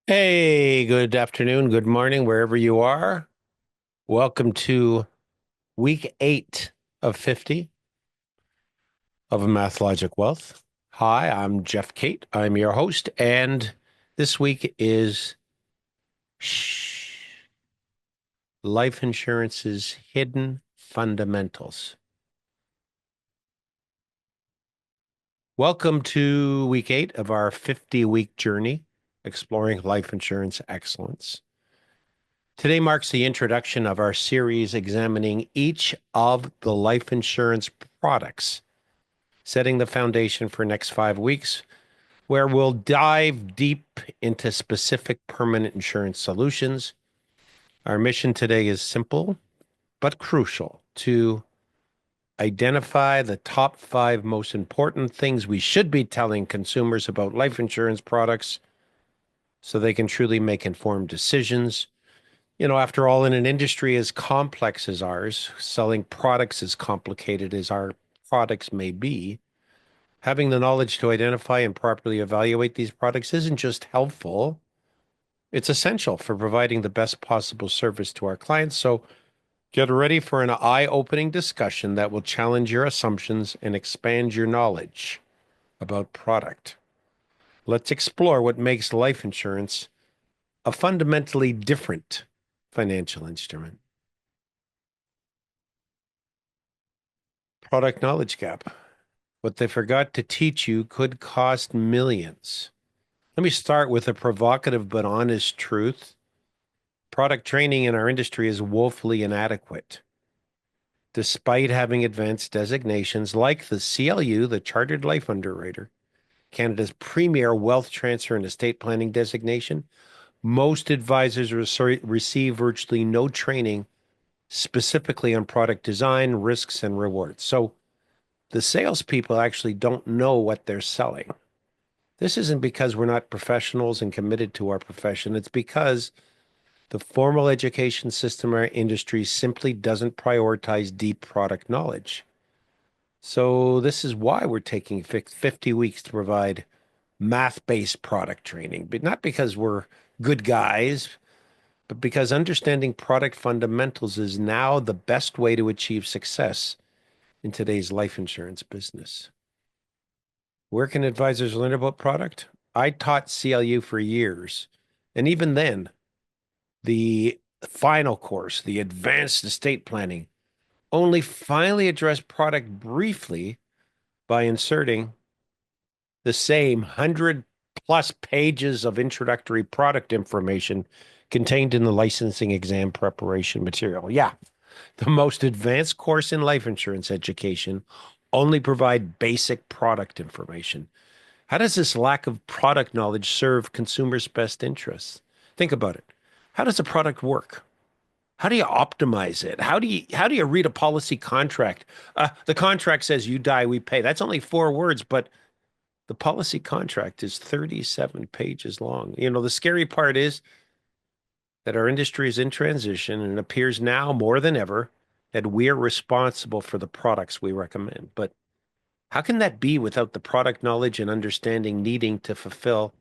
Hey, good afternoon, good morning, wherever you are. Welcome to week 8 of 50 of Math.Logic.Wealth. Hi, I'm Jeff Cait. I'm your host, and this week is Shh, Life Insurance's Hidden Fundamentals. Welcome to week 8 of our 50-week journey exploring life insurance excellence. Today marks the introduction of our series examining each of the life insurance products, setting the foundation for next 5 weeks, where we'll dive deep into specific permanent insurance solutions. Our mission today is simple but crucial to identify the top 5 most important things we should be telling consumers about life insurance products so they can truly make informed decisions. After all, in an industry as complex as ours, selling products as complicated as our products may be, having the knowledge to identify and properly evaluate these products isn't just helpful, it's essential for providing the best possible service to our clients. So get ready for an eye-opening discussion that will challenge your assumptions and expand your knowledge about product. Let's explore what makes life insurance a fundamentally different financial instrument. Product knowledge gap. What they forgot to teach you could cost millions. Let me start with a provocative but honest truth. Product training in our industry is woefully inadequate. Despite having advanced designations like the CLU, the Chartered Life Underwriter, Canada's premier wealth transfer and estate planning designation, most advisors receive virtually no training specifically on product design, risks, and rewards. So the salespeople actually don't know what they're selling. This isn't because we're not professionals and committed to our profession. It's because the formal education system in our industry simply doesn't prioritize deep product knowledge. So this is why we're taking 50 weeks to provide math-based product training, but not because we're good guys, but because understanding product fundamentals is now the best way to achieve success in today's life insurance business. Where can advisors learn about product? I taught CLU for years. And even then, the final course, the advanced estate planning, only finally addressed product briefly by inserting the same 100+ pages of introductory product information contained in the licensing exam preparation material. Yeah, the most advanced course in life insurance education only provide basic product information. How does this lack of product knowledge serve consumers' best interests? Think about it. How does a product work? How do you optimize it? How do you read a policy contract? The contract says you die, we pay. That's only 4 words, but the policy contract is 37 pages long. The scary part is that our industry is in transition and it appears now more than ever that we're responsible for the products we recommend. But how can that be without the product knowledge and understanding needing to fulfill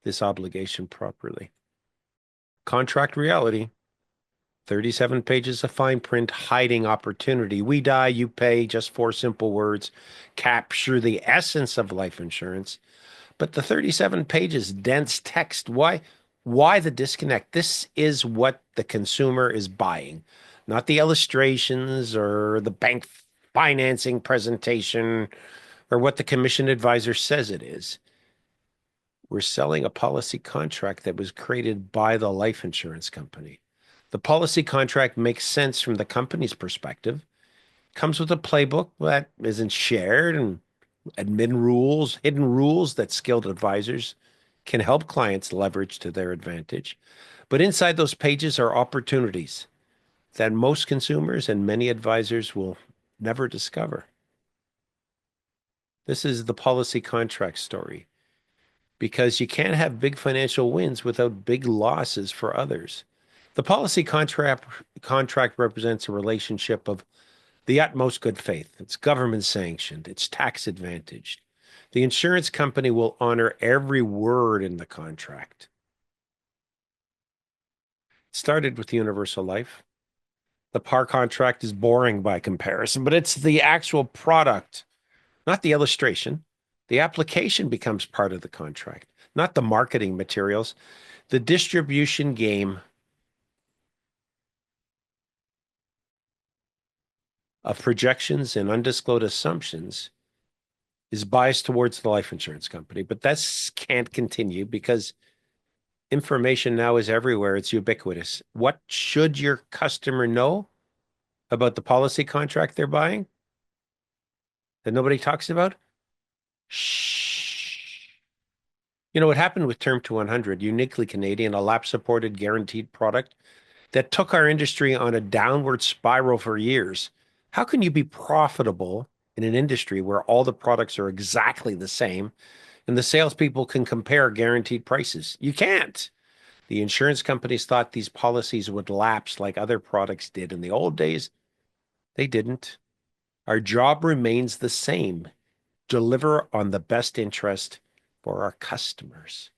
this obligation properly? Contract reality, 37 pages of fine print hiding opportunity. We die, you pay, just 4 simple words, capture the essence of life insurance. But the 37 pages, dense text, why the disconnect? This is what the consumer is buying, not the illustrations or the bank financing presentation or what the commission advisor says it is. We're selling a policy contract that was created by the life insurance company. The policy contract makes sense from the company's perspective, comes with a playbook that isn't shared and admin rules, hidden rules that skilled advisors can help clients leverage to their advantage. But inside those pages are opportunities that most consumers and many advisors will never discover. This is the policy contract story because you can't have big financial wins without big losses for others. The policy contract represents a relationship of the utmost good faith. It's government sanctioned, it's tax advantaged. The insurance company will honor every word in the contract. Started with universal life. The par contract is boring by comparison, but it's the actual product, not the illustration. The application becomes part of the contract, not the marketing materials. The distribution game of projections and undisclosed assumptions is biased towards the life insurance company, but that can't continue because information now is everywhere. It's ubiquitous. What should your customer know about the policy contract they're buying that nobody talks about? Shh. You know what happened with Term to 100, uniquely Canadian, a lapse-supported guaranteed product that took our industry on a downward spiral for years. How can you be profitable in an industry where all the products are exactly the same and the salespeople can compare guaranteed prices? You can't. The insurance companies thought these policies would lapse like other products did in the old days. They didn't. Our job remains the same: deliver on the best interest for our customers.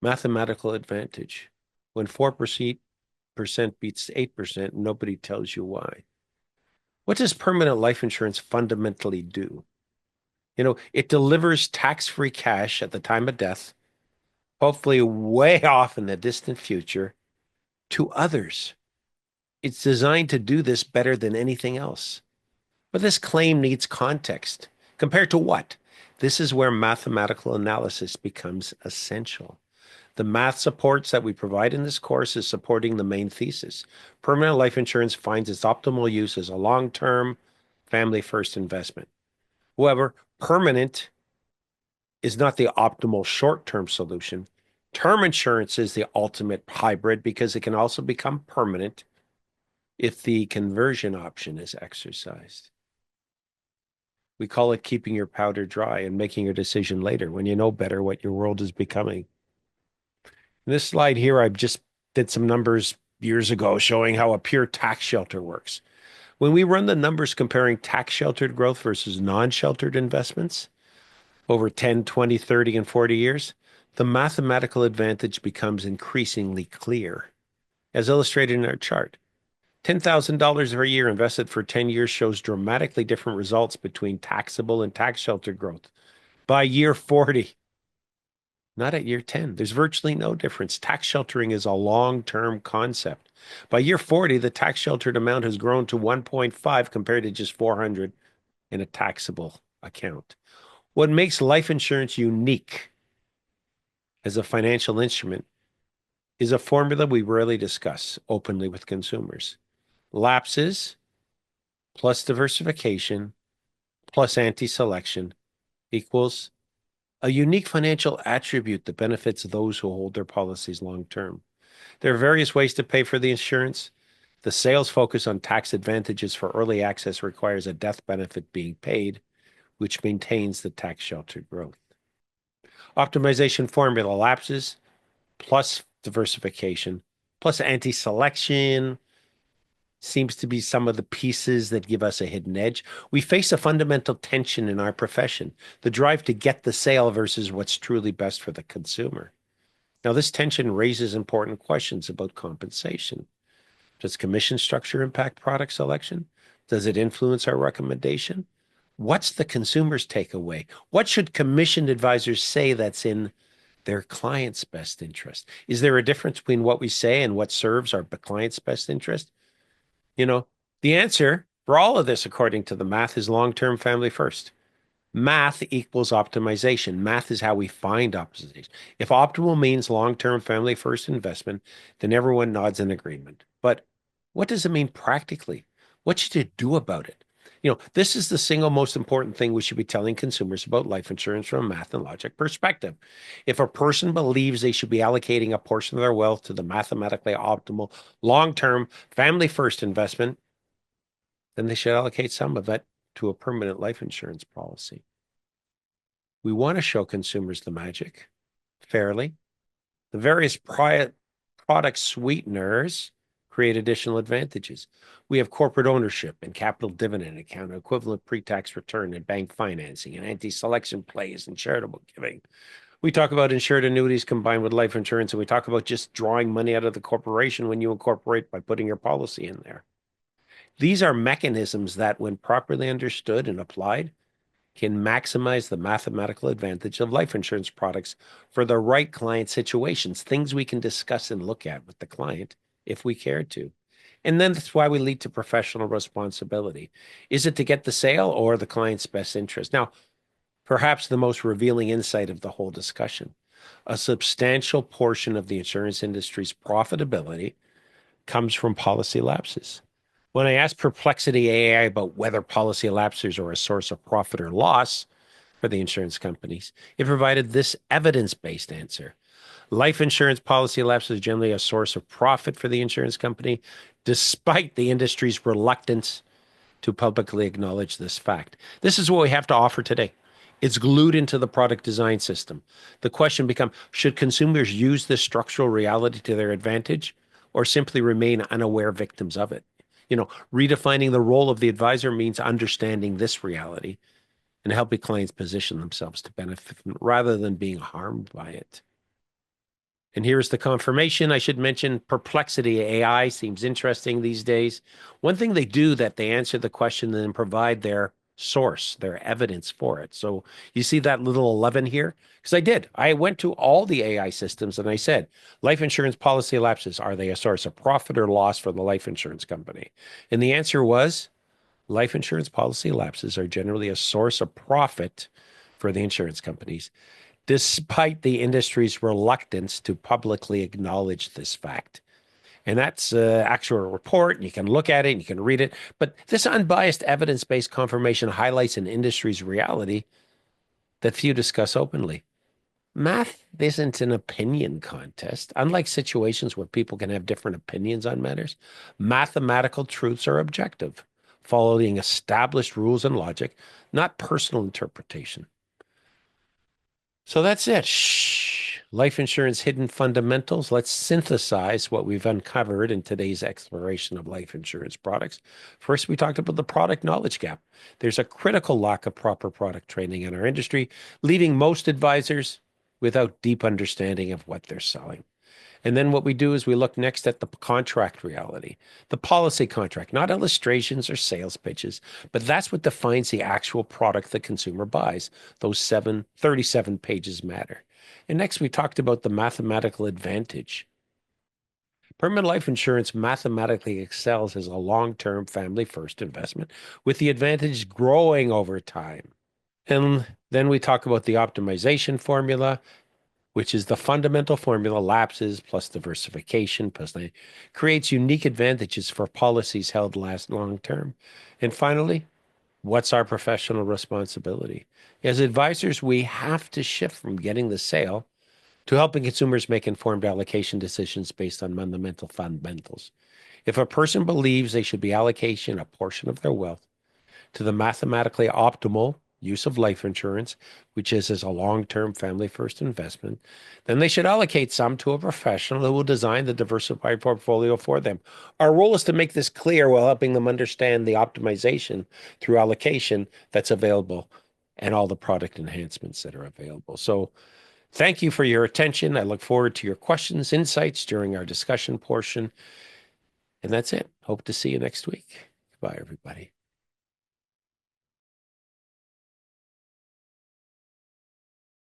Mathematical advantage. When 4% beats 8%, nobody tells you why. What does permanent life insurance fundamentally do? It delivers tax-free cash at the time of death, hopefully way off in the distant future, to others. It's designed to do this better than anything else. But this claim needs context. Compared to what? This is where mathematical analysis becomes essential. The math supports that we provide in this course is supporting the main thesis. Permanent life insurance finds its optimal use as a long-term, family-first investment. However, permanent is not the optimal short-term solution. Term insurance is the ultimate hybrid because it can also become permanent if the conversion option is exercised. We call it keeping your powder dry and making your decision later when you know better what your world is becoming. In this slide here, I just did some numbers years ago showing how a pure tax shelter works. When we run the numbers comparing tax sheltered growth versus non-sheltered investments over 10, 20, 30, and 40 years, the mathematical advantage becomes increasingly clear. As illustrated in our chart, $10,000 per year invested for 10 years shows dramatically different results between taxable and tax sheltered growth. By year 40, not at year 10, there's virtually no difference. Tax sheltering is a long-term concept. By year 40, the tax sheltered amount has grown to 1.5 compared to just 400 in a taxable account. What makes life insurance unique as a financial instrument is a formula we rarely discuss openly with consumers. Lapses plus diversification plus anti-selection equals a unique financial attribute that benefits those who hold their policies long term. There are various ways to pay for the insurance. The sales focus on tax advantages for early access requires a death benefit being paid, which maintains the tax sheltered growth. Optimization formula: lapses plus diversification plus anti-selection seems to be some of the pieces that give us a hidden edge. We face a fundamental tension in our profession, the drive to get the sale versus what's truly best for the consumer. Now, this tension raises important questions about compensation. Does commission structure impact product selection? Does it influence our recommendation? What's the consumer's takeaway? What should commission advisors say that's in their client's best interest? Is there a difference between what we say and what serves our client's best interest? The answer for all of this, according to the math, is long-term family first. Math equals optimization. Math is how we find optimization. If optimal means long-term family first investment, then everyone nods in agreement. But what does it mean practically? What should you do about it? This is the single most important thing we should be telling consumers about life insurance from a math and logic perspective. If a person believes they should be allocating a portion of their wealth to the mathematically optimal long-term family first investment, then they should allocate some of it to a permanent life insurance policy. We want to show consumers the magic fairly. The various product sweeteners create additional advantages. We have corporate ownership and capital dividend account, equivalent pre-tax return and bank financing and anti-selection plays and charitable giving. We talk about insured annuities combined with life insurance, and we talk about just drawing money out of the corporation when you incorporate by putting your policy in there. These are mechanisms that, when properly understood and applied, can maximize the mathematical advantage of life insurance products for the right client situations, things we can discuss and look at with the client if we care to. And then that's why we lead to professional responsibility. Is it to get the sale or the client's best interest? Now, perhaps the most revealing insight of the whole discussion, a substantial portion of the insurance industry's profitability comes from policy lapses. When I asked Perplexity AI about whether policy lapses are a source of profit or loss for the insurance companies, it provided this evidence-based answer. Life insurance policy lapses are generally a source of profit for the insurance company, despite the industry's reluctance to publicly acknowledge this fact. This is what we have to offer today. It's glued into the product design system. The question becomes, should consumers use this structural reality to their advantage or simply remain unaware victims of it? Redefining the role of the advisor means understanding this reality and helping clients position themselves to benefit from it rather than being harmed by it. And here's the confirmation. I should mention Perplexity AI seems interesting these days. One thing they do that they answer the question and then provide their source, their evidence for it. So you see that little 11 here? Because I did. I went to all the AI systems and I said, life insurance policy lapses, are they a source of profit or loss for the life insurance company? And the answer was life insurance policy lapses are generally a source of profit for the insurance companies, despite the industry's reluctance to publicly acknowledge this fact. And that's an actual report. You can look at it and you can read it. But this unbiased evidence-based confirmation highlights an industry's reality that few discuss openly. Math isn't an opinion contest. Unlike situations where people can have different opinions on matters, mathematical truths are objective, following established rules and logic, not personal interpretation. So that's it. Shh. Life insurance hidden fundamentals. Let's synthesize what we've uncovered in today's exploration of life insurance products. First, we talked about the product knowledge gap. There's a critical lack of proper product training in our industry, leaving most advisors without deep understanding of what they're selling. And then what we do is we look next at the contract reality, the policy contract, not illustrations or sales pitches, but that's what defines the actual product the consumer buys. Those 37 pages matter. And next, we talked about the mathematical advantage. Permanent life insurance mathematically excels as a long-term family-first investment, with the advantage growing over time. And then we talk about the optimization formula, which is the fundamental formula, lapses plus diversification plus creates unique advantages for policies held last long term. And finally, what's our professional responsibility? As advisors, we have to shift from getting the sale to helping consumers make informed allocation decisions based on fundamental fundamentals. If a person believes they should be allocating a portion of their wealth to the mathematically optimal use of life insurance, which is as a long-term family-first investment, then they should allocate some to a professional who will design the diversified portfolio for them. Our role is to make this clear while helping them understand the optimization through allocation that's available and all the product enhancements that are available. So thank you for your attention. I look forward to your questions, insights during our discussion portion. And that's it. Hope to see you next week. Goodbye, everybody.